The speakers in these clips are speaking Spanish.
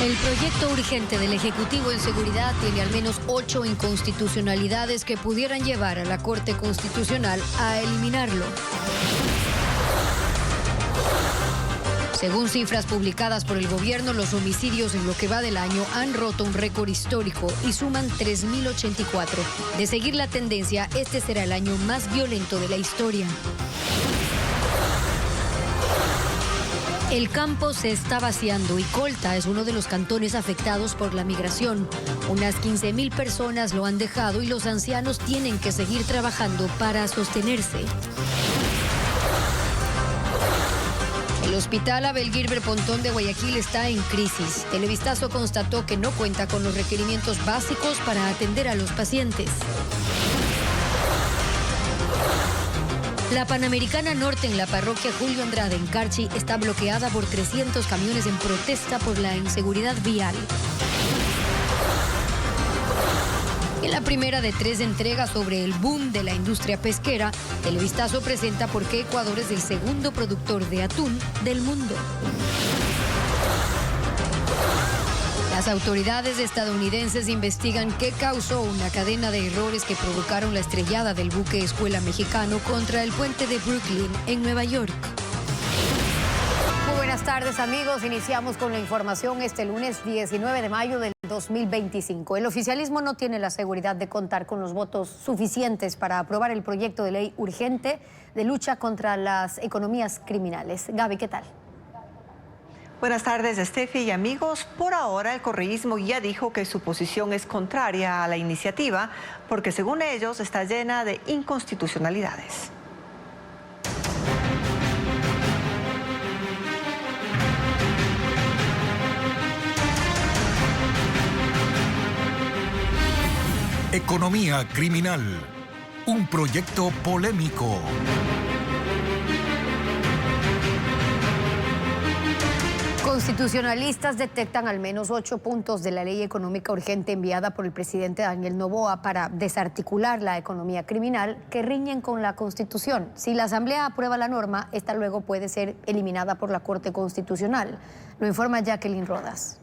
El proyecto urgente del Ejecutivo en seguridad tiene al menos 8 inconstitucionalidades que pudieran llevar a la Corte Constitucional a eliminarlo. Según cifras publicadas por el gobierno, los homicidios en lo que va del año han roto un récord histórico y suman 3.084. De seguir la tendencia, este será el año más violento de la historia. El campo se está vaciando y Colta es uno de los cantones afectados por la migración. Unas 15.000 personas lo han dejado y los ancianos tienen que seguir trabajando para sostenerse. El Hospital Abel Gilbert Pontón de Guayaquil está en crisis. Televistazo constató que no cuenta con los requerimientos básicos para atender a los pacientes. La Panamericana Norte en la parroquia Julio Andrade en Carchi está bloqueada por 300 camiones en protesta por la inseguridad vial. En la primera de 3 entregas sobre el boom de la industria pesquera, Televistazo presenta por qué Ecuador es el segundo productor de atún del mundo. Las autoridades estadounidenses investigan qué causó una cadena de errores que provocaron la estrellada del buque escuela mexicano contra el puente de Brooklyn en Nueva York. Muy buenas tardes, amigos. Iniciamos con la información este lunes 19 de mayo del 2025. El oficialismo no tiene la seguridad de contar con los votos suficientes para aprobar el proyecto de ley urgente de lucha contra las economías criminales. Gaby, ¿qué tal? Buenas tardes, Steffi y amigos. Por ahora, el correísmo ya dijo que su posición es contraria a la iniciativa porque, según ellos, está llena de inconstitucionalidades. Economía criminal, un proyecto polémico. Constitucionalistas detectan al menos 8 puntos de la ley económica urgente enviada por el presidente Daniel Noboa para desarticular la economía criminal que riñen con la Constitución. Si la Asamblea aprueba la norma, esta luego puede ser eliminada por la Corte Constitucional. Lo informa Jacqueline Rodas.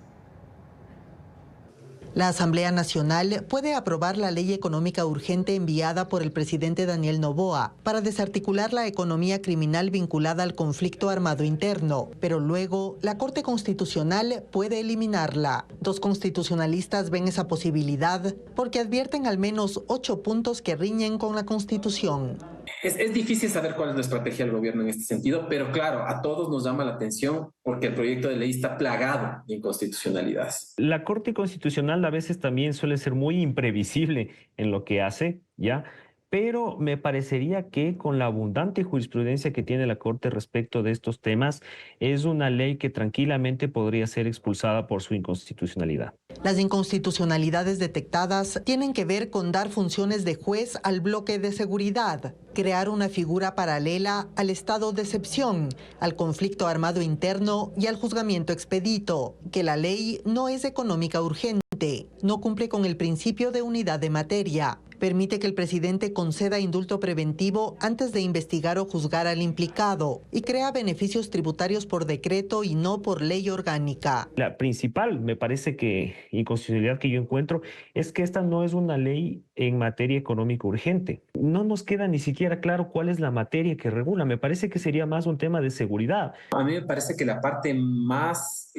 La Asamblea Nacional puede aprobar la ley económica urgente enviada por el presidente Daniel Noboa para desarticular la economía criminal vinculada al conflicto armado interno, pero luego la Corte Constitucional puede eliminarla. 2 constitucionalistas ven esa posibilidad porque advierten al menos 8 puntos que riñen con la Constitución. Es difícil saber cuál es la estrategia del gobierno en este sentido, pero claro, a todos nos llama la atención porque el proyecto de ley está plagado de inconstitucionalidades. La Corte Constitucional a veces también suele ser muy imprevisible en lo que hace, ¿ya? Pero me parecería que con la abundante jurisprudencia que tiene la Corte respecto de estos temas, es una ley que tranquilamente podría ser expulsada por su inconstitucionalidad. Las inconstitucionalidades detectadas tienen que ver con dar funciones de juez al bloque de seguridad, crear una figura paralela al estado de excepción, al conflicto armado interno y al juzgamiento expedito, que la ley no es económica urgente, no cumple con el principio de unidad de materia. Permite que el presidente conceda indulto preventivo antes de investigar o juzgar al implicado y crea beneficios tributarios por decreto y no por ley orgánica. La principal, me parece que inconstitucionalidad que yo encuentro es que esta no es una ley en materia económica urgente. No nos queda ni siquiera claro cuál es la materia que regula. Me parece que sería más un tema de seguridad. A mí me parece que la parte más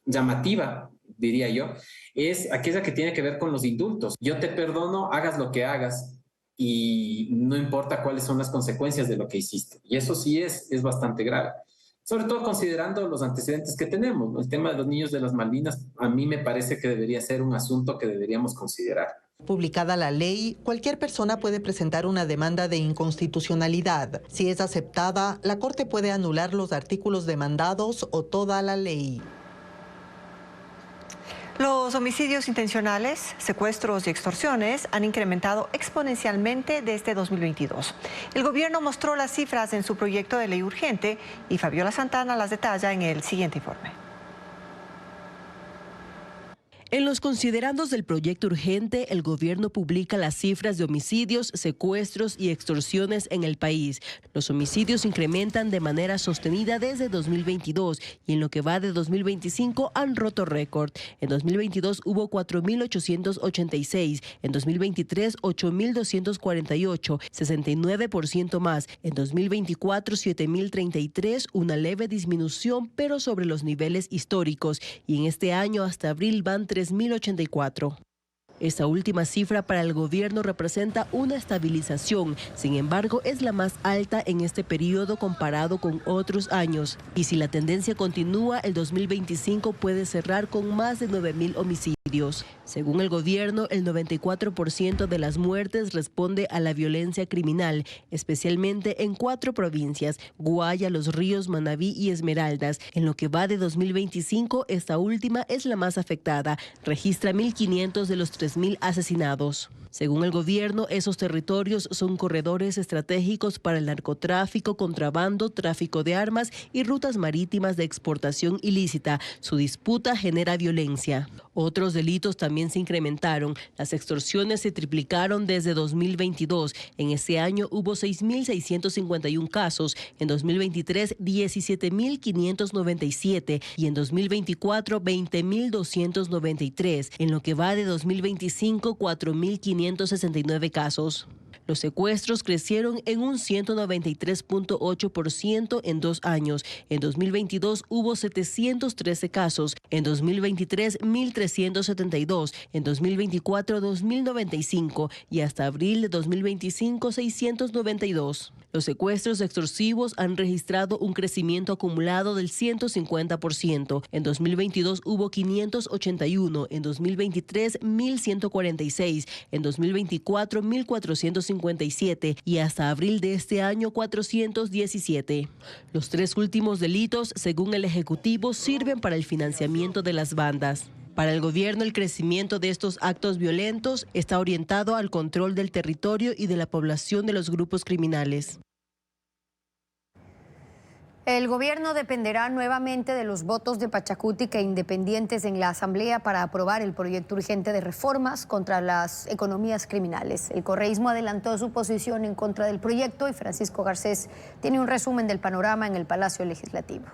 llamativa, diría yo, es aquella que tiene que ver con los indultos. Yo te perdono, hagas lo que hagas y no importa cuáles son las consecuencias de lo que hiciste. Y eso sí es bastante grave. Sobre todo considerando los antecedentes que tenemos, ¿no? El tema de los niños de las Malvinas, a mí me parece que debería ser un asunto que deberíamos considerar. Publicada la ley, cualquier persona puede presentar una demanda de inconstitucionalidad. Si es aceptada, la Corte puede anular los artículos demandados o toda la ley. Los homicidios intencionales, secuestros y extorsiones han incrementado exponencialmente desde 2022. El gobierno mostró las cifras en su proyecto de ley urgente y Fabiola Santana las detalla en el siguiente informe. En los considerandos del proyecto urgente, el gobierno publica las cifras de homicidios, secuestros y extorsiones en el país. Los homicidios incrementan de manera sostenida desde 2022 y en lo que va de 2025 han roto récord. En 2022 hubo 4.886, en 2023 8.248, 69% más. En 2024 7.033, una leve disminución pero sobre los niveles históricos. Y en este año hasta abril van 3.084. Esta última cifra para el gobierno representa una estabilización, sin embargo es la más alta en este periodo comparado con otros años. Y si la tendencia continúa, el 2025 puede cerrar con más de 9.000 homicidios. Según el gobierno, el 94% de las muertes responde a la violencia criminal, especialmente en 4 provincias, Guaya, Los Ríos, Manabí y Esmeraldas. En lo que va de 2025, esta última es la más afectada, registra 1.500 de los 3.000 asesinados. Según el gobierno, esos territorios son corredores estratégicos para el narcotráfico, contrabando, tráfico de armas y rutas marítimas de exportación ilícita. Su disputa genera violencia. Otros delitos también se incrementaron. Las extorsiones se triplicaron desde 2022. En ese año hubo 6.651 casos, en 2023 17.597 y en 2024 20.293. En lo que va de 2025 4.569 casos. Los secuestros crecieron en un 193.8% en 2 años. En 2022 hubo 713 casos, en 2023 1.372, en 2024 2.095 y hasta abril de 2025 692. Los secuestros extorsivos han registrado un crecimiento acumulado del 150%. En 2022 hubo 581, en 2023 1.146, en 2024 1.457 y hasta abril de este año 417. Los 3 últimos delitos, según el Ejecutivo, sirven para el financiamiento de las bandas. Para el gobierno, el crecimiento de estos actos violentos está orientado al control del territorio y de la población de los grupos criminales. El gobierno dependerá nuevamente de los votos de Pachacutic e independientes en la Asamblea para aprobar el proyecto urgente de reformas contra las economías criminales. El correísmo adelantó su posición en contra del proyecto y Francisco Garcés tiene un resumen del panorama en el Palacio Legislativo.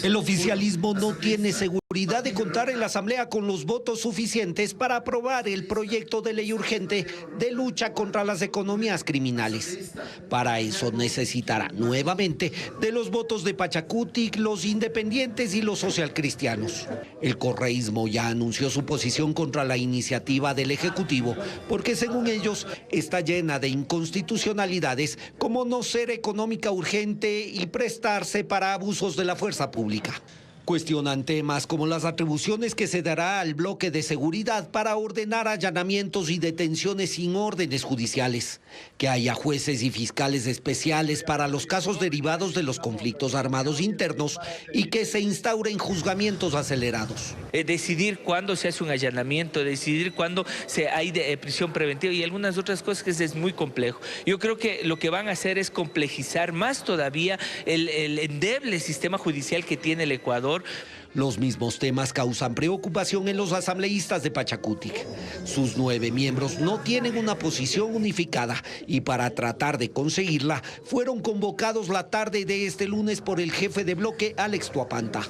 El oficialismo no tiene seguridad de contar en la Asamblea con los votos suficientes para aprobar el proyecto de ley urgente de lucha contra las economías criminales. Para eso necesitará nuevamente de los votos de Pachacutic, los independientes y los socialcristianos. El correísmo ya anunció su posición contra la iniciativa del Ejecutivo porque, según ellos, está llena de inconstitucionalidades como no ser económica urgente y prestarse para abusos de la fuerza pública. Cuestionan temas como las atribuciones que se dará al bloque de seguridad para ordenar allanamientos y detenciones sin órdenes judiciales, que haya jueces y fiscales especiales para los casos derivados de los conflictos armados internos y que se instauren juzgamientos acelerados. Decidir cuándo se hace un allanamiento, decidir cuándo hay prisión preventiva y algunas otras cosas que es muy complejo. Yo creo que lo que van a hacer es complejizar más todavía el endeble sistema judicial que tiene el Ecuador. Los mismos temas causan preocupación en los asambleístas de Pachacutic. Sus 9 miembros no tienen una posición unificada y para tratar de conseguirla fueron convocados la tarde de este lunes por el jefe de bloque, Alex Tuapanta.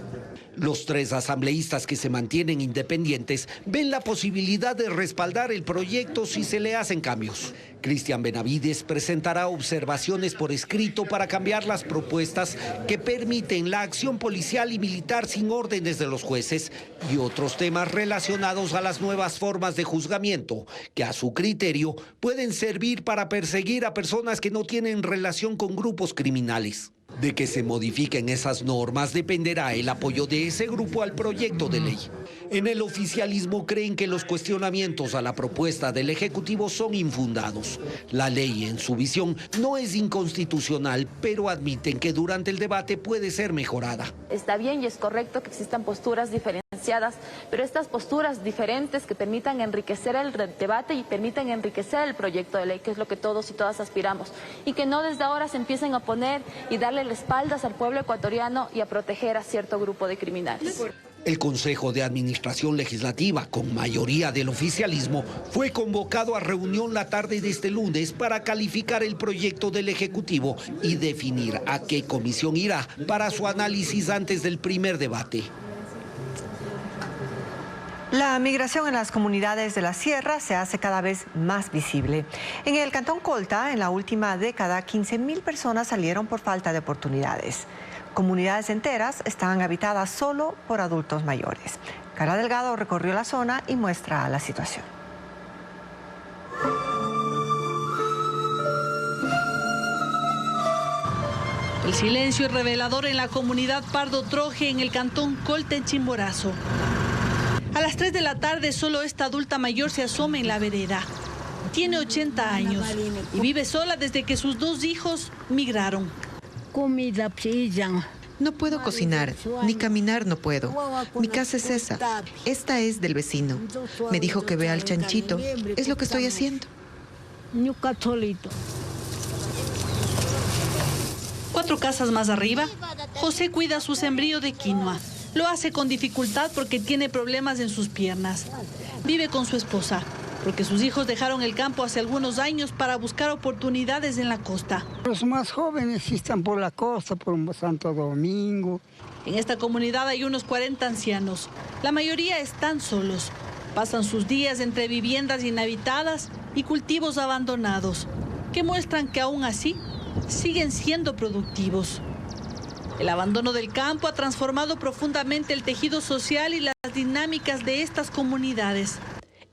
Los 3 asambleístas que se mantienen independientes ven la posibilidad de respaldar el proyecto si se le hacen cambios. Cristian Benavides presentará observaciones por escrito para cambiar las propuestas que permiten la acción policial y militar sin órdenes de los jueces y otros temas relacionados a las nuevas formas de juzgamiento que a su criterio pueden servir para perseguir a personas que no tienen relación con grupos criminales. De que se modifiquen esas normas dependerá el apoyo de ese grupo al proyecto de ley. En el oficialismo creen que los cuestionamientos a la propuesta del Ejecutivo son infundados. La ley, en su visión, no es inconstitucional, pero admiten que durante el debate puede ser mejorada. Está bien y es correcto que existan posturas diferenciadas, pero estas posturas diferentes que permitan enriquecer el debate y permitan enriquecer el proyecto de ley, que es lo que todos y todas aspiramos, y que no desde ahora se empiecen a poner y darle espaldas al pueblo ecuatoriano y a proteger a cierto grupo de criminales. El Consejo de Administración Legislativa, con mayoría del oficialismo, fue convocado a reunión la tarde de este lunes para calificar el proyecto del Ejecutivo y definir a qué comisión irá para su análisis antes del primer debate. La migración en las comunidades de la sierra se hace cada vez más visible. En el Cantón Colta, en la última década, 15.000 personas salieron por falta de oportunidades. Comunidades enteras están habitadas solo por adultos mayores. Carla Delgado recorrió la zona y muestra la situación. El silencio es revelador en la comunidad Pardo Troje, en el Cantón Colta, en Chimborazo. A las 3 de la tarde, solo esta adulta mayor se asoma en la vereda. Tiene 80 años y vive sola desde que sus 2 hijos migraron. No puedo cocinar, ni caminar no puedo. Mi casa es esa. Esta es del vecino. Me dijo que vea al chanchito. Es lo que estoy haciendo. 4 casas más arriba, José cuida su sembrío de quinoa. Lo hace con dificultad porque tiene problemas en sus piernas. Vive con su esposa, porque sus hijos dejaron el campo hace algunos años para buscar oportunidades en la costa. Los más jóvenes están por la costa, por Santo Domingo. En esta comunidad hay unos 40 ancianos. La mayoría están solos. Pasan sus días entre viviendas inhabitadas y cultivos abandonados, que muestran que aún así siguen siendo productivos. El abandono del campo ha transformado profundamente el tejido social y las dinámicas de estas comunidades.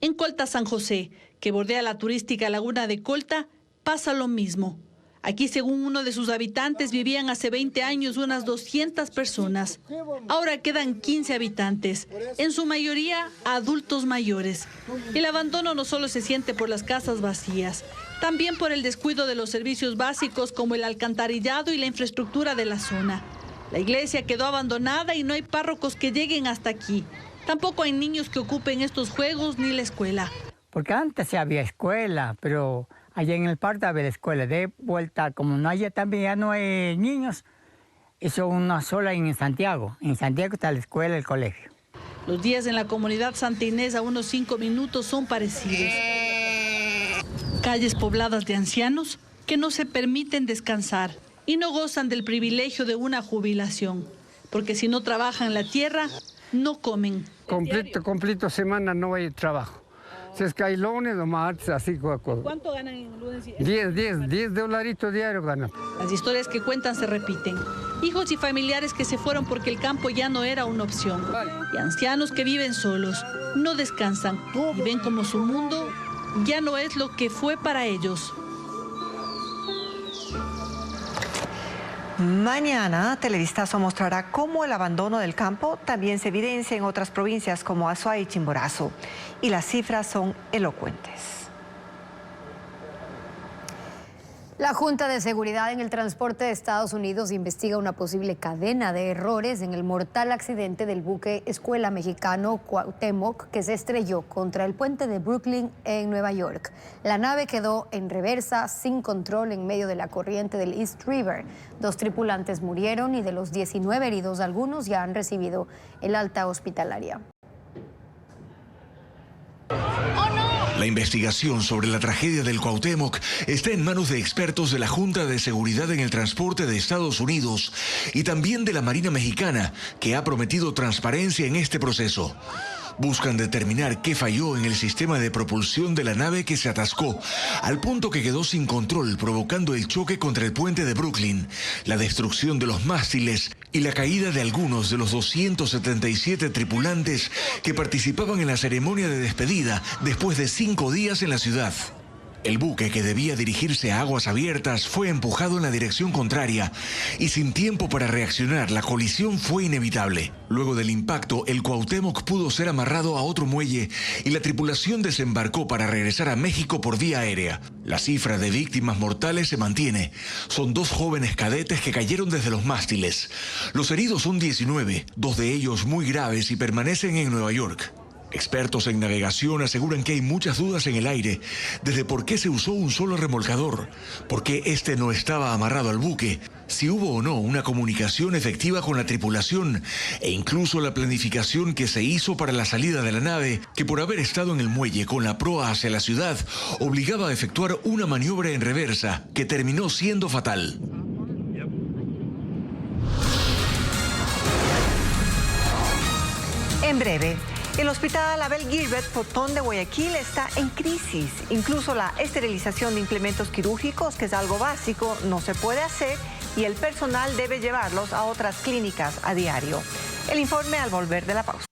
En Colta San José, que bordea la turística laguna de Colta, pasa lo mismo. Aquí, según uno de sus habitantes, vivían hace 20 años unas 200 personas. Ahora quedan 15 habitantes, en su mayoría adultos mayores. El abandono no solo se siente por las casas vacías, también por el descuido de los servicios básicos como el alcantarillado y la infraestructura de la zona. La iglesia quedó abandonada y no hay párrocos que lleguen hasta aquí. Tampoco hay niños que ocupen estos juegos ni la escuela. Porque antes sí había escuela, pero allá en el parque había la escuela. De vuelta, como no hay también, ya no hay niños, hizo una sola en Santiago. En Santiago está la escuela y el colegio. Los días en la comunidad Santa Inés a unos 5 minutos son parecidos. Calles pobladas de ancianos que no se permiten descansar y no gozan del privilegio de una jubilación, porque si no trabajan la tierra, no comen. Completo semana no hay trabajo. Si es que hay lunes o martes, así. ¿Cuánto ganan en lunes? 10 dolaritos diarios ganan. Las historias que cuentan se repiten. Hijos y familiares que se fueron porque el campo ya no era una opción. Y ancianos que viven solos, no descansan y ven como su mundo ya no es lo que fue para ellos. Mañana, Televistazo mostrará cómo el abandono del campo también se evidencia en otras provincias como Azuay y Chimborazo. Y las cifras son elocuentes. La Junta de Seguridad en el Transporte de Estados Unidos investiga una posible cadena de errores en el mortal accidente del buque escuela mexicano Cuauhtémoc que se estrelló contra el puente de Brooklyn en Nueva York. La nave quedó en reversa sin control en medio de la corriente del East River. 2 tripulantes murieron y de los 19 heridos, algunos ya han recibido el alta hospitalaria. La investigación sobre la tragedia del Cuauhtémoc está en manos de expertos de la Junta de Seguridad en el Transporte de Estados Unidos y también de la Marina Mexicana, que ha prometido transparencia en este proceso. Buscan determinar qué falló en el sistema de propulsión de la nave que se atascó, al punto que quedó sin control, provocando el choque contra el puente de Brooklyn, la destrucción de los mástiles y la caída de algunos de los 277 tripulantes que participaban en la ceremonia de despedida después de 5 días en la ciudad. El buque, que debía dirigirse a aguas abiertas, fue empujado en la dirección contraria y sin tiempo para reaccionar, la colisión fue inevitable. Luego del impacto, el Cuauhtémoc pudo ser amarrado a otro muelle y la tripulación desembarcó para regresar a México por vía aérea. La cifra de víctimas mortales se mantiene. Son 2 jóvenes cadetes que cayeron desde los mástiles. Los heridos son 19, 2 de ellos muy graves y permanecen en Nueva York. Expertos en navegación aseguran que hay muchas dudas en el aire, desde por qué se usó un solo remolcador, por qué este no estaba amarrado al buque, si hubo o no una comunicación efectiva con la tripulación e incluso la planificación que se hizo para la salida de la nave, que por haber estado en el muelle con la proa hacia la ciudad, obligaba a efectuar una maniobra en reversa que terminó siendo fatal. En breve, el Hospital Abel Gilbert Pontón de Guayaquil está en crisis. Incluso la esterilización de implementos quirúrgicos, que es algo básico, no se puede hacer y el personal debe llevarlos a otras clínicas a diario. El informe al volver de la pausa.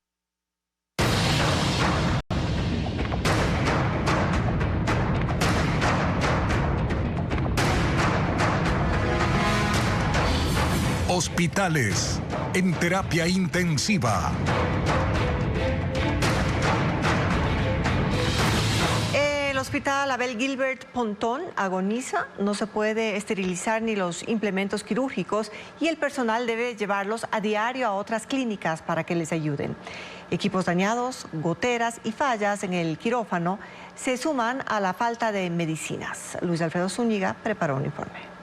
Hospitales en terapia intensiva. El Hospital Abel Gilbert Pontón agoniza, no se puede esterilizar ni los implementos quirúrgicos y el personal debe llevarlos a diario a otras clínicas para que les ayuden. Equipos dañados, goteras y fallas en el quirófano se suman a la falta de medicinas. Luis Alfredo Zúñiga preparó un informe.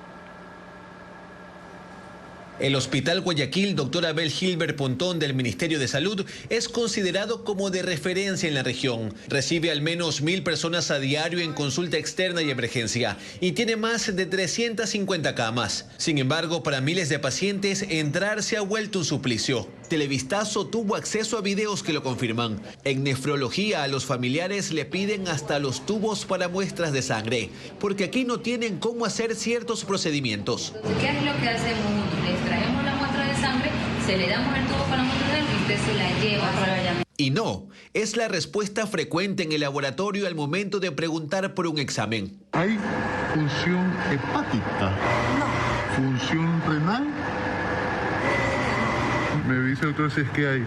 El Hospital Guayaquil Dr. Abel Gilbert Pontón del Ministerio de Salud es considerado como de referencia en la región. Recibe al menos 1000 personas a diario en consulta externa y emergencia y tiene más de 350 camas. Sin embargo, para miles de pacientes, entrar se ha vuelto un suplicio. Televistazo tuvo acceso a videos que lo confirman. En nefrología, a los familiares le piden hasta los tubos para muestras de sangre, porque aquí no tienen cómo hacer ciertos procedimientos. ¿Qué es lo que hacemos? Le extraemos la muestra de sangre, se le damos el tubo con la muestra de sangre y usted se la lleva. Y no, es la respuesta frecuente en el laboratorio al momento de preguntar por un examen. ¿Hay función hepática? No. ¿Función renal? Me dice el doctor si es que hay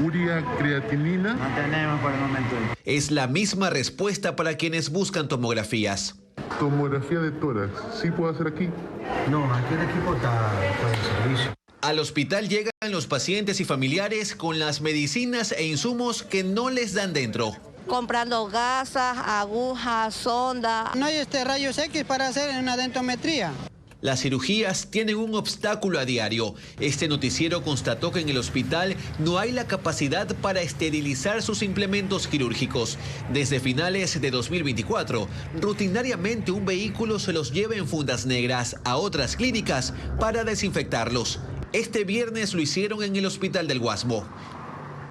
urea, creatinina. No tenemos por el momento. Es la misma respuesta para quienes buscan tomografías. Tomografía de tórax, ¿sí puedo hacer aquí? No, aquí el equipo está en servicio. Al hospital llegan los pacientes y familiares con las medicinas e insumos que no les dan dentro. Comprando gasas, agujas, sonda. No hay rayos X para hacer una dentometría. Las cirugías tienen un obstáculo a diario. Este noticiero constató que en el hospital no hay la capacidad para esterilizar sus implementos quirúrgicos. Desde finales de 2024, rutinariamente un vehículo se los lleva en fundas negras a otras clínicas para desinfectarlos. Este viernes lo hicieron en el Hospital del Guasmo.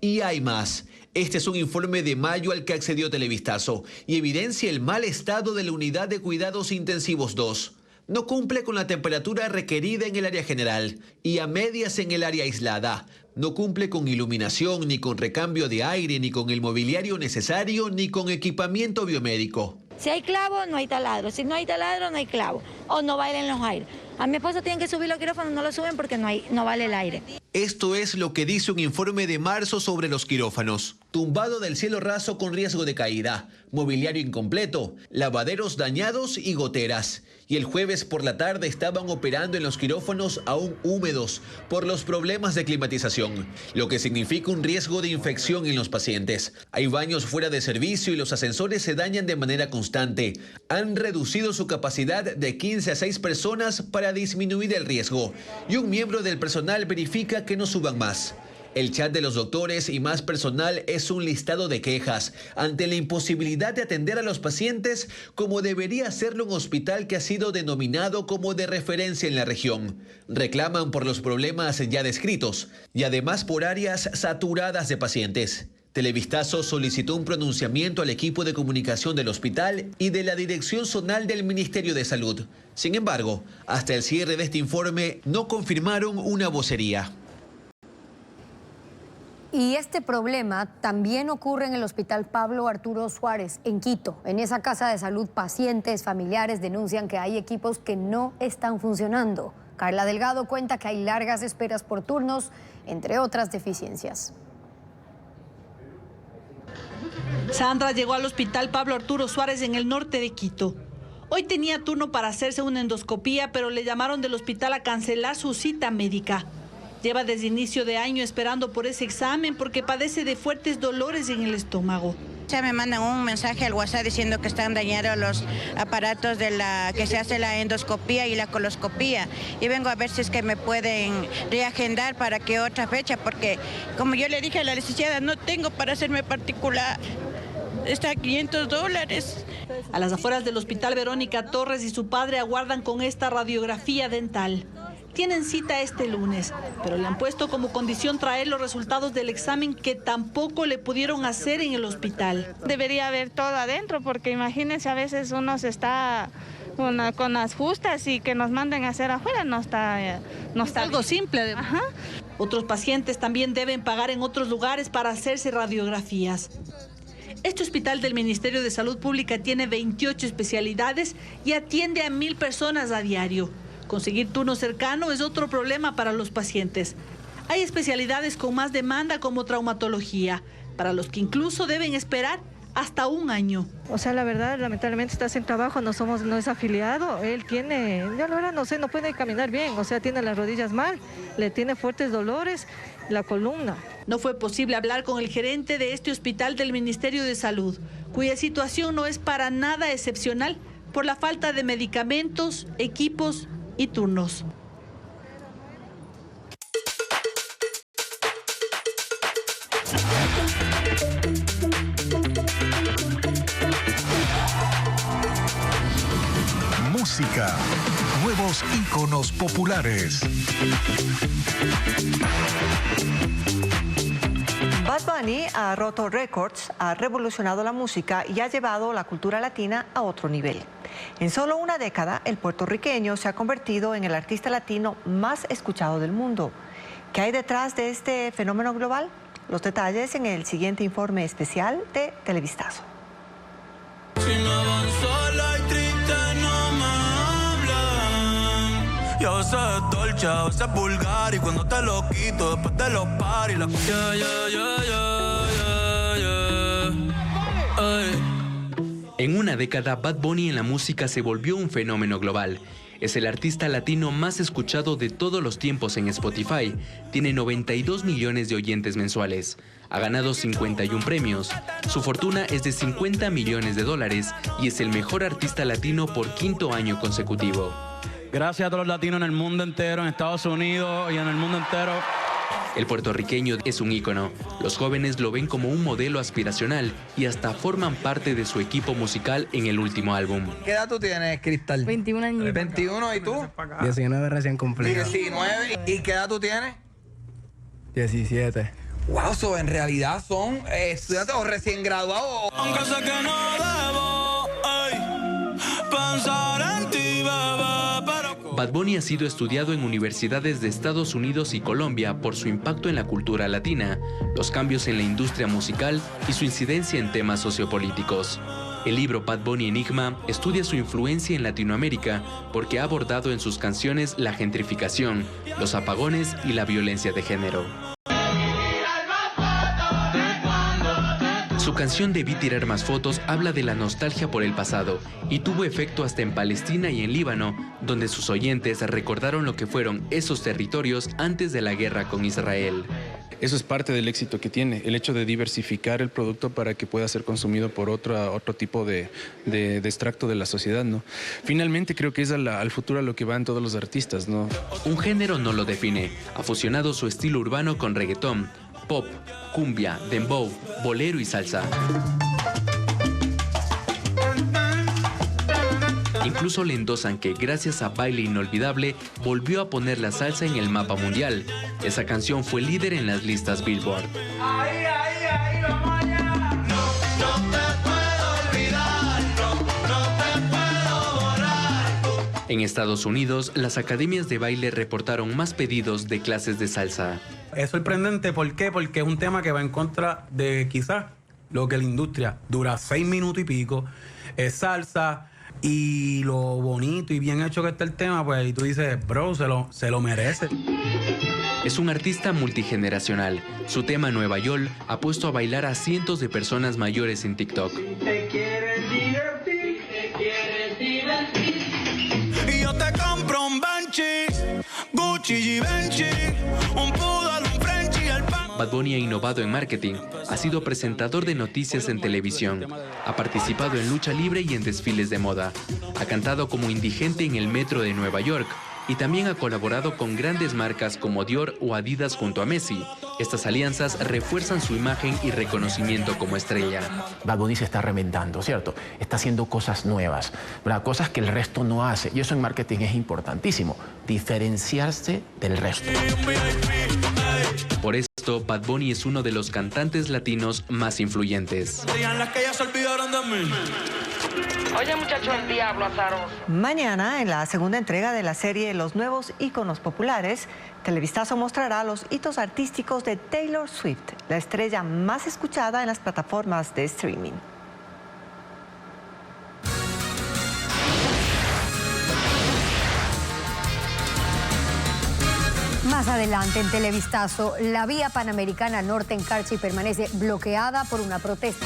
Y hay más. Este es un informe de mayo al que accedió Televistazo y evidencia el mal estado de la unidad de cuidados intensivos 2. No cumple con la temperatura requerida en el área general y a medias en el área aislada. No cumple con iluminación, ni con recambio de aire, ni con el mobiliario necesario, ni con equipamiento biomédico. Si hay clavo, no hay taladro. Si no hay taladro, no hay clavo. O no bailen los aires. A mi esposo tienen que subir los quirófanos, no lo suben porque no vale el aire. Esto es lo que dice un informe de marzo sobre los quirófanos. Tumbado del cielo raso con riesgo de caída, mobiliario incompleto, lavaderos dañados y goteras. Y el jueves por la tarde estaban operando en los quirófanos aún húmedos por los problemas de climatización, lo que significa un riesgo de infección en los pacientes. Hay baños fuera de servicio y los ascensores se dañan de manera constante. Han reducido su capacidad de 15 a 6 personas para disminuir el riesgo. Y un miembro del personal verifica que no suban más. El chat de los doctores y más personal es un listado de quejas ante la imposibilidad de atender a los pacientes como debería hacerlo un hospital que ha sido denominado como de referencia en la región. Reclaman por los problemas ya descritos y además por áreas saturadas de pacientes. Televistazo solicitó un pronunciamiento al equipo de comunicación del hospital y de la Dirección Zonal del Ministerio de Salud. Sin embargo, hasta el cierre de este informe no confirmaron una vocería. Y este problema también ocurre en el Hospital Pablo Arturo Suárez, en Quito. En esa casa de salud, pacientes, familiares denuncian que hay equipos que no están funcionando. Carla Delgado cuenta que hay largas esperas por turnos, entre otras deficiencias. Sandra llegó al Hospital Pablo Arturo Suárez en el norte de Quito. Hoy tenía turno para hacerse una endoscopía, pero le llamaron del hospital a cancelar su cita médica. Lleva desde inicio de año esperando por ese examen porque padece de fuertes dolores en el estómago. Ya me mandan un mensaje al WhatsApp diciendo que están dañados los aparatos de que se hace la endoscopía y la coloscopía. Y vengo a ver si es que me pueden reagendar para que otra fecha, porque como yo le dije a la licenciada, no tengo para hacerme particular. Está a $500. A las afueras del Hospital Verónica Torres y su padre aguardan con esta radiografía dental. Tienen cita este lunes, pero le han puesto como condición traer los resultados del examen que tampoco le pudieron hacer en el hospital. Debería haber todo adentro, porque imagínense, a veces uno se está con las justas y que nos manden a hacer afuera no está algo simple. Ajá. Otros pacientes también deben pagar en otros lugares para hacerse radiografías. Este hospital del Ministerio de Salud Pública tiene 28 especialidades y atiende a 1,000 personas a diario. Conseguir turno cercano es otro problema para los pacientes. Hay especialidades con más demanda como traumatología, para los que incluso deben esperar hasta 1 año. O sea, la verdad, lamentablemente está sin trabajo, no es afiliado. Él tiene, ya la verdad no puede caminar bien, o sea, tiene las rodillas mal, le tiene fuertes dolores, la columna. No fue posible hablar con el gerente de este hospital del Ministerio de Salud, cuya situación no es para nada excepcional por la falta de medicamentos, equipos y turnos. Música, nuevos íconos populares. Bad Bunny ha roto récords, ha revolucionado la música y ha llevado la cultura latina a otro nivel. En solo una década, el puertorriqueño se ha convertido en el artista latino más escuchado del mundo. ¿Qué hay detrás de este fenómeno global? Los detalles en el siguiente informe especial de Televistazo. Si me van sola y triste no me hablan. Y a veces es dolce, a veces es vulgar. Y cuando te lo quito, después de los paris la... En una década, Bad Bunny en la música se volvió un fenómeno global. Es el artista latino más escuchado de todos los tiempos en Spotify. Tiene 92 millones de oyentes mensuales. Ha ganado 51 premios. Su fortuna es de $50 millones y es el mejor artista latino por 5º año consecutivo. Gracias a todos los latinos en el mundo entero, en Estados Unidos y en el mundo entero. El puertorriqueño es un ícono. Los jóvenes lo ven como un modelo aspiracional y hasta forman parte de su equipo musical en el último álbum. ¿Qué edad tú tienes, Cristal? 21 años. 21, ¿y tú? 19 recién cumplido. 19. ¿Y qué edad tú tienes? 17. Wow, so en realidad son estudiantes o recién graduados. Aunque sé que no debo pensar en ti, bebé, pero... Bad Bunny ha sido estudiado en universidades de Estados Unidos y Colombia por su impacto en la cultura latina, los cambios en la industria musical y su incidencia en temas sociopolíticos. El libro Bad Bunny Enigma estudia su influencia en Latinoamérica porque ha abordado en sus canciones la gentrificación, los apagones y la violencia de género. Su canción Debí tirar más fotos habla de la nostalgia por el pasado y tuvo efecto hasta en Palestina y en Líbano, donde sus oyentes recordaron lo que fueron esos territorios antes de la guerra con Israel. Eso es parte del éxito que tiene, el hecho de diversificar el producto para que pueda ser consumido por otro tipo de extracto de la sociedad, ¿no? Finalmente creo que es al futuro a lo que van todos los artistas, ¿no? Un género no lo define, ha fusionado su estilo urbano con reggaetón, pop, cumbia, dembow, bolero y salsa. Incluso le endosan que gracias a Baile Inolvidable volvió a poner la salsa en el mapa mundial. Esa canción fue líder en las listas Billboard. Ahí, vamos allá. No te puedo olvidar, no te puedo borrar. En Estados Unidos, las academias de baile reportaron más pedidos de clases de salsa. Es sorprendente, ¿por qué? Porque es un tema que va en contra de quizás lo que la industria dura 6 minutos y pico, es salsa y lo bonito y bien hecho que está el tema, pues y tú dices, bro, se lo merece. Es un artista multigeneracional. Su tema Nueva York ha puesto a bailar a cientos de personas mayores en TikTok. Te quieres divertir, te quieres divertir. Y yo te compro un Banshee, Gucci. Bad Bunny ha innovado en marketing, ha sido presentador de noticias en televisión, ha participado en lucha libre y en desfiles de moda, ha cantado como indigente en el metro de Nueva York y también ha colaborado con grandes marcas como Dior o Adidas junto a Messi. Estas alianzas refuerzan su imagen y reconocimiento como estrella. Bad Bunny se está reinventando, ¿cierto? Está haciendo cosas nuevas, ¿verdad? Cosas que el resto no hace. Y eso en marketing es importantísimo, diferenciarse del resto. Por esto, Bad Bunny es uno de los cantantes latinos más influyentes. Oye, muchacho, el diablo azaroso. Mañana, en la segunda entrega de la serie Los Nuevos Íconos Populares, Televistazo mostrará los hitos artísticos de Taylor Swift, la estrella más escuchada en las plataformas de streaming. Más adelante en Televistazo, la vía panamericana norte en Carchi permanece bloqueada por una protesta.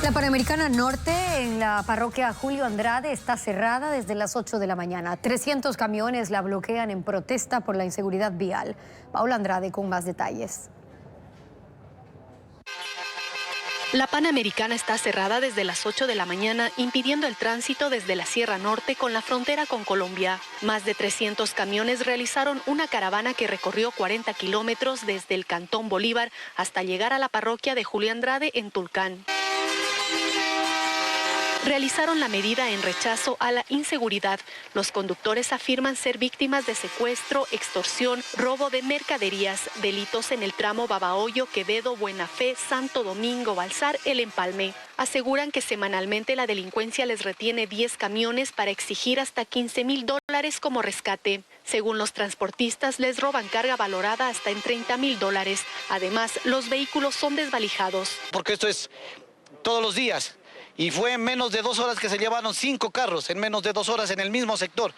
La Panamericana Norte en la parroquia Julio Andrade está cerrada desde las 8 de la mañana. 300 camiones la bloquean en protesta por la inseguridad vial. Paula Andrade con más detalles. La Panamericana está cerrada desde las 8 de la mañana, impidiendo el tránsito desde la Sierra Norte con la frontera con Colombia. Más de 300 camiones realizaron una caravana que recorrió 40 kilómetros desde el Cantón Bolívar hasta llegar a la parroquia de Julio Andrade en Tulcán. Realizaron la medida en rechazo a la inseguridad. Los conductores afirman ser víctimas de secuestro, extorsión, robo de mercaderías, delitos en el tramo Babahoyo, Quevedo, Buena Fe, Santo Domingo, Balsar, El Empalme. Aseguran que semanalmente la delincuencia les retiene 10 camiones para exigir hasta $15,000 como rescate. Según los transportistas, les roban carga valorada hasta en $30,000. Además, los vehículos son desvalijados. Porque esto es todos los días. Y fue en menos de 2 horas que se llevaron 5 carros, en menos de 2 horas en el mismo sector.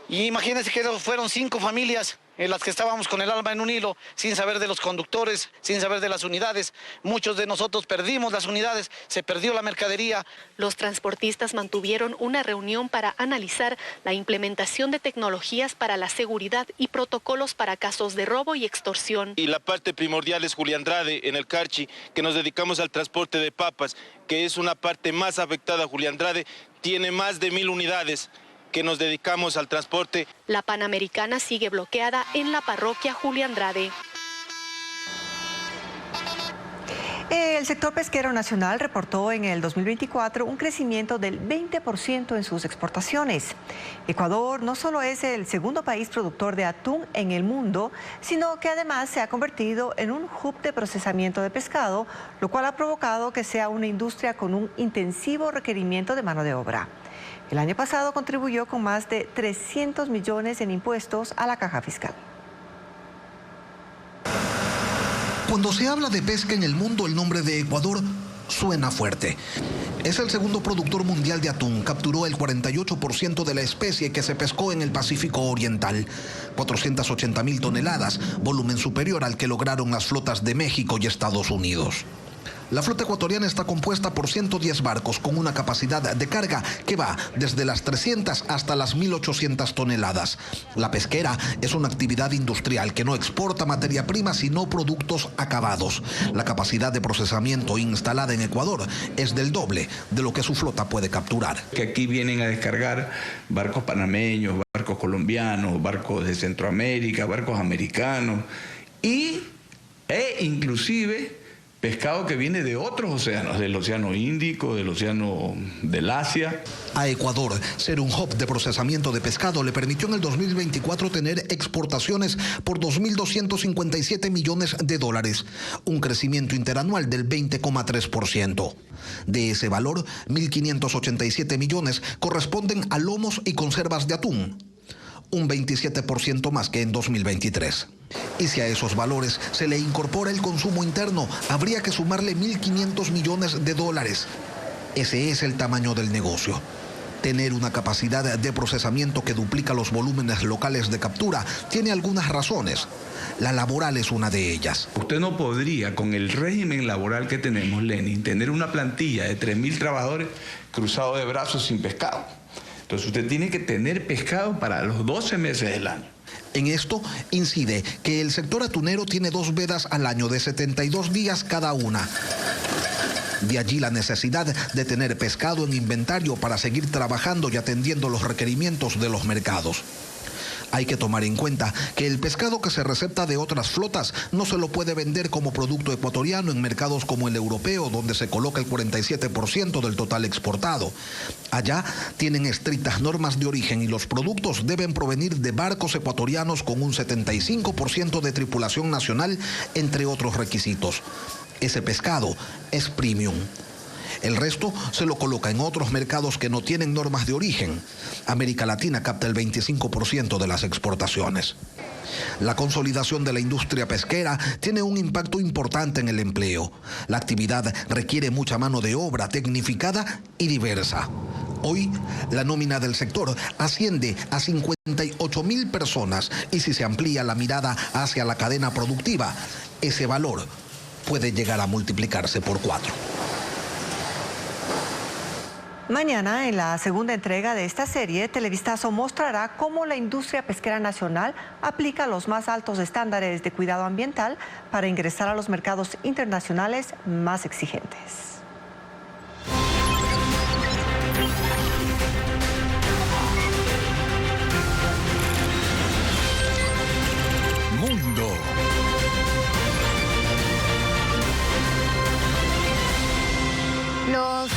Y imagínense que fueron 5 familias en las que estábamos con el alma en un hilo, sin saber de los conductores, sin saber de las unidades. Muchos de nosotros perdimos las unidades, se perdió la mercadería. Los transportistas mantuvieron una reunión para analizar la implementación de tecnologías para la seguridad y protocolos para casos de robo y extorsión. Y la parte primordial es Julio Andrade, en el Carchi, que nos dedicamos al transporte de papas, que es una parte más afectada. Julio Andrade tiene más de 1,000 unidades que nos dedicamos al transporte. La Panamericana sigue bloqueada en la parroquia Julio Andrade. El sector pesquero nacional reportó en el 2024 un crecimiento del 20% en sus exportaciones. Ecuador no solo es el segundo país productor de atún en el mundo, sino que además se ha convertido en un hub de procesamiento de pescado, lo cual ha provocado que sea una industria con un intensivo requerimiento de mano de obra. El año pasado contribuyó con más de 300 millones en impuestos a la caja fiscal. Cuando se habla de pesca en el mundo, el nombre de Ecuador suena fuerte. Es el segundo productor mundial de atún, capturó el 48% de la especie que se pescó en el Pacífico Oriental. 480,000 toneladas, volumen superior al que lograron las flotas de México y Estados Unidos. La flota ecuatoriana está compuesta por 110 barcos con una capacidad de carga que va desde las 300 hasta las 1.800 toneladas. La pesquera es una actividad industrial que no exporta materia prima sino productos acabados. La capacidad de procesamiento instalada en Ecuador es del doble de lo que su flota puede capturar. Que aquí vienen a descargar barcos panameños, barcos colombianos, barcos de Centroamérica, barcos americanos e inclusive pescado que viene de otros océanos, del Océano Índico, del Océano del Asia. A Ecuador, ser un hub de procesamiento de pescado le permitió en el 2024 tener exportaciones por $2.257 millones, un crecimiento interanual del 20,3%. De ese valor, 1.587 millones corresponden a lomos y conservas de atún, un 27% más que en 2023. Y si a esos valores se le incorpora el consumo interno, habría que sumarle 1.500 millones. Ese es el tamaño del negocio. Tener una capacidad de procesamiento que duplica los volúmenes locales de captura tiene algunas razones. La laboral es una de ellas. Usted no podría, con el régimen laboral que tenemos, Lenin, tener una plantilla de 3.000 trabajadores cruzados de brazos sin pescado. Entonces usted tiene que tener pescado para los 12 meses del año. En esto incide que el sector atunero tiene 2 vedas al año de 72 días cada una. De allí la necesidad de tener pescado en inventario para seguir trabajando y atendiendo los requerimientos de los mercados. Hay que tomar en cuenta que el pescado que se recepta de otras flotas no se lo puede vender como producto ecuatoriano en mercados como el europeo, donde se coloca el 47% del total exportado. Allá tienen estrictas normas de origen y los productos deben provenir de barcos ecuatorianos con un 75% de tripulación nacional, entre otros requisitos. Ese pescado es premium. El resto se lo coloca en otros mercados que no tienen normas de origen. América Latina capta el 25% de las exportaciones. La consolidación de la industria pesquera tiene un impacto importante en el empleo. La actividad requiere mucha mano de obra tecnificada y diversa. Hoy, la nómina del sector asciende a 58.000 personas y si se amplía la mirada hacia la cadena productiva, ese valor puede llegar a multiplicarse por 4. Mañana, en la segunda entrega de esta serie, Televistazo mostrará cómo la industria pesquera nacional aplica los más altos estándares de cuidado ambiental para ingresar a los mercados internacionales más exigentes. Mundo. Los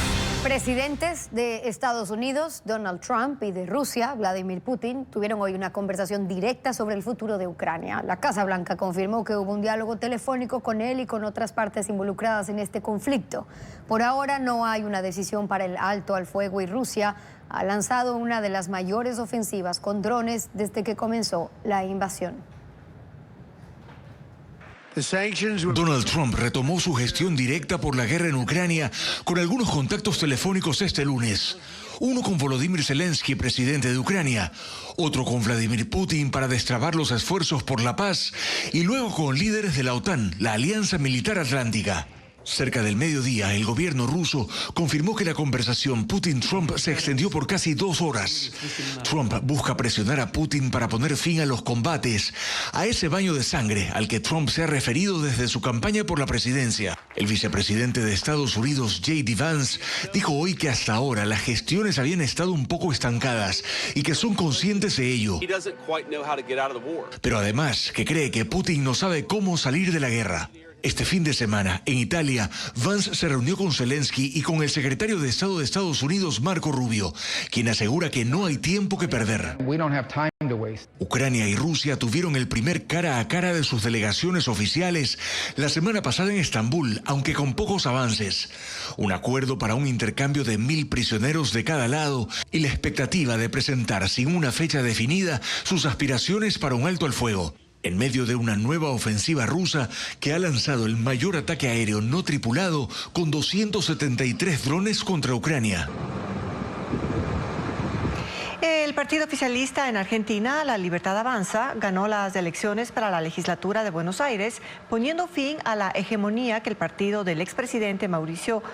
presidentes de Estados Unidos, Donald Trump, y de Rusia, Vladimir Putin, tuvieron hoy una conversación directa sobre el futuro de Ucrania. La Casa Blanca confirmó que hubo un diálogo telefónico con él y con otras partes involucradas en este conflicto. Por ahora no hay una decisión para el alto al fuego y Rusia ha lanzado una de las mayores ofensivas con drones desde que comenzó la invasión. Donald Trump retomó su gestión directa por la guerra en Ucrania con algunos contactos telefónicos este lunes. Uno con Volodymyr Zelensky, presidente de Ucrania, otro con Vladimir Putin para destrabar los esfuerzos por la paz y luego con líderes de la OTAN, la Alianza Militar Atlántica. Cerca del mediodía, el gobierno ruso confirmó que la conversación Putin-Trump se extendió por casi 2 horas. Trump busca presionar a Putin para poner fin a los combates, a ese baño de sangre al que Trump se ha referido desde su campaña por la presidencia. El vicepresidente de Estados Unidos, J.D. Vance, dijo hoy que hasta ahora las gestiones habían estado un poco estancadas y que son conscientes de ello. Pero además que cree que Putin no sabe cómo salir de la guerra. Este fin de semana, en Italia, Vance se reunió con Zelensky y con el secretario de Estado de Estados Unidos, Marco Rubio, quien asegura que no hay tiempo que perder. Ucrania y Rusia tuvieron el primer cara a cara de sus delegaciones oficiales la semana pasada en Estambul, aunque con pocos avances. Un acuerdo para un intercambio de 1.000 prisioneros de cada lado y la expectativa de presentar sin una fecha definida sus aspiraciones para un alto al fuego. En medio de una nueva ofensiva rusa que ha lanzado el mayor ataque aéreo no tripulado con 273 drones contra Ucrania. El partido oficialista en Argentina, La Libertad Avanza, ganó las elecciones para la legislatura de Buenos Aires, poniendo fin a la hegemonía que el partido del expresidente Mauricio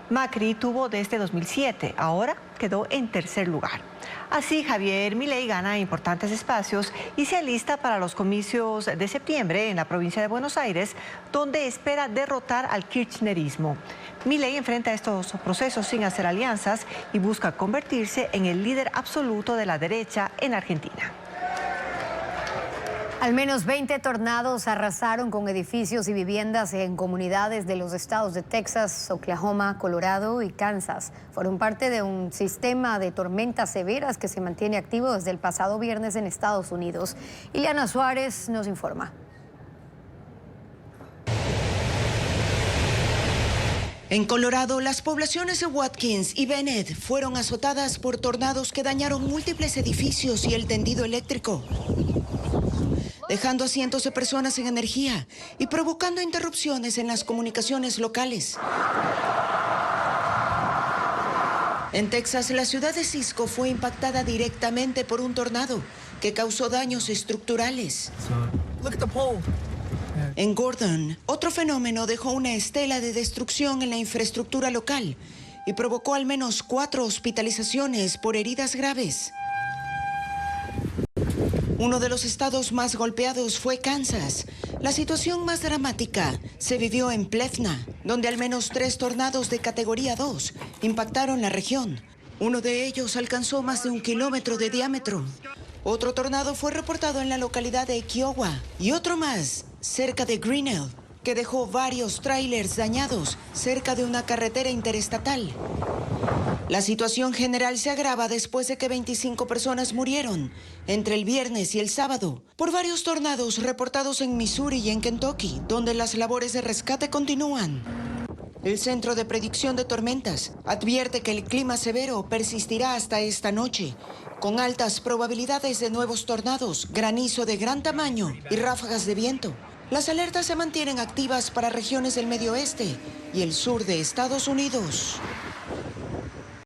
Macri tuvo desde 2007. Ahora quedó en tercer lugar. Así, Javier Milei gana importantes espacios y se alista para los comicios de septiembre en la provincia de Buenos Aires, donde espera derrotar al kirchnerismo. Milei enfrenta estos procesos sin hacer alianzas y busca convertirse en el líder absoluto de la derecha en Argentina. Al menos 20 tornados arrasaron con edificios y viviendas en comunidades de los estados de Texas, Oklahoma, Colorado y Kansas. Fueron parte de un sistema de tormentas severas que se mantiene activo desde el pasado viernes en Estados Unidos. Ileana Suárez nos informa. En Colorado, las poblaciones de Watkins y Bennett fueron azotadas por tornados que dañaron múltiples edificios y el tendido eléctrico, dejando a cientos de personas sin energía y provocando interrupciones en las comunicaciones locales. En Texas, la ciudad de Cisco fue impactada directamente por un tornado que causó daños estructurales. En Gordon, otro fenómeno dejó una estela de destrucción en la infraestructura local y provocó al menos 4 hospitalizaciones por heridas graves. Uno de los estados más golpeados fue Kansas. La situación más dramática se vivió en Plevna, donde al menos 3 tornados de categoría 2 impactaron la región. Uno de ellos alcanzó más de 1 kilómetro de diámetro. Otro tornado fue reportado en la localidad de Kiowa y otro más cerca de Grinnell, que dejó varios tráilers dañados cerca de una carretera interestatal. La situación general se agrava después de que 25 personas murieron entre el viernes y el sábado por varios tornados reportados en Missouri y en Kentucky, donde las labores de rescate continúan. El Centro de Predicción de Tormentas advierte que el clima severo persistirá hasta esta noche, con altas probabilidades de nuevos tornados, granizo de gran tamaño y ráfagas de viento. Las alertas se mantienen activas para regiones del medio oeste y el sur de Estados Unidos.